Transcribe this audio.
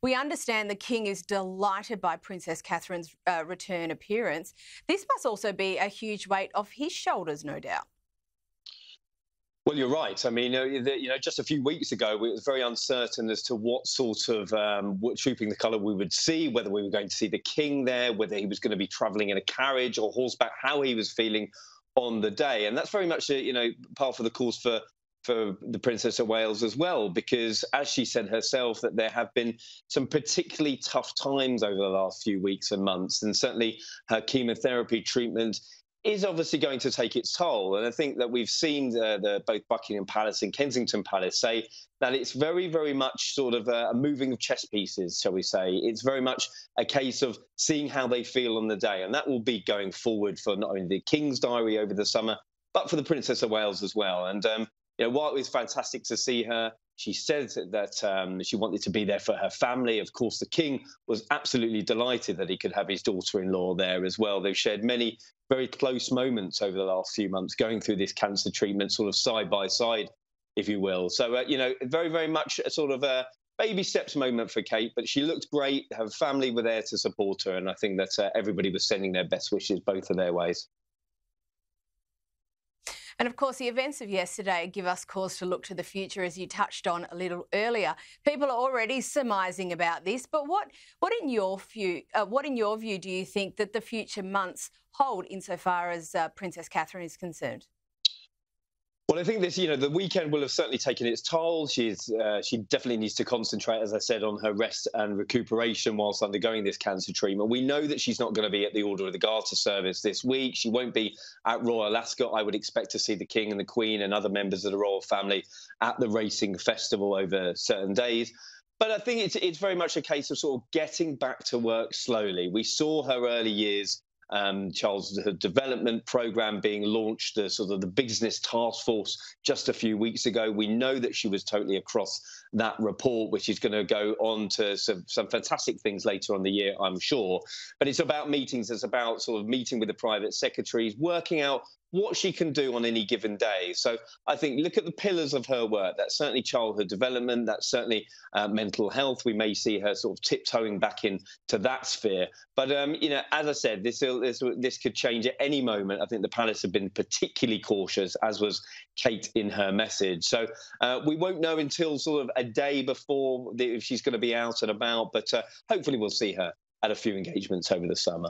We understand the King is delighted by Princess Catherine's return appearance. This must also be a huge weight off his shoulders, no doubt. Well, you're right. I mean, just a few weeks ago, it was very uncertain as to what sort of trooping the colour we would see, whether we were going to see the King there, whether he was going to be travelling in a carriage or horseback, how he was feeling on the day. And that's very much, part of the course for the Princess of Wales as well, because as she said herself, that there have been some particularly tough times over the last few weeks and months, and certainly her chemotherapy treatment is obviously going to take its toll. And I think that we've seen both Buckingham Palace and Kensington Palace say that it's very, very much sort of a moving of chess pieces, shall we say. It's very much a case of seeing how they feel on the day. And that will be going forward for not only the King's diary over the summer, but for the Princess of Wales as well. And, while it was fantastic to see her, she said that she wanted to be there for her family. Of course, the King was absolutely delighted that he could have his daughter-in-law there as well. They've shared many very close moments over the last few months going through this cancer treatment sort of side by side, if you will. So, very, very much a sort of a baby steps moment for Kate, but she looked great. Her family were there to support her. And I think that everybody was sending their best wishes both of their ways. And of course, the events of yesterday give us cause to look to the future, as you touched on a little earlier. People are already surmising about this, but what in your view do you think that the future months hold insofar as Princess Catherine is concerned? Well, I think the weekend will have certainly taken its toll. She definitely needs to concentrate, as I said, on her rest and recuperation whilst undergoing this cancer treatment. We know that she's not going to be at the Order of the Garter service this week. She won't be at Royal Ascot. I would expect to see the King and the Queen and other members of the royal family at the racing festival over certain days. But I think it's very much a case of sort of getting back to work slowly. We saw her early years. Childhood development program being launched, the business task force just a few weeks ago. We know that she was totally across that report, which is going to go on to some fantastic things later on the year, I'm sure. But it's about meetings. It's about sort of meeting with the private secretaries, working out what she can do on any given day. So I think look at the pillars of her work. That's certainly childhood development. That's certainly mental health. We may see her sort of tiptoeing back into that sphere. But, as I said, this could change at any moment. I think the palace have been particularly cautious, as was Kate in her message. So we won't know until sort of a day before if she's going to be out and about. But hopefully we'll see her at a few engagements over the summer.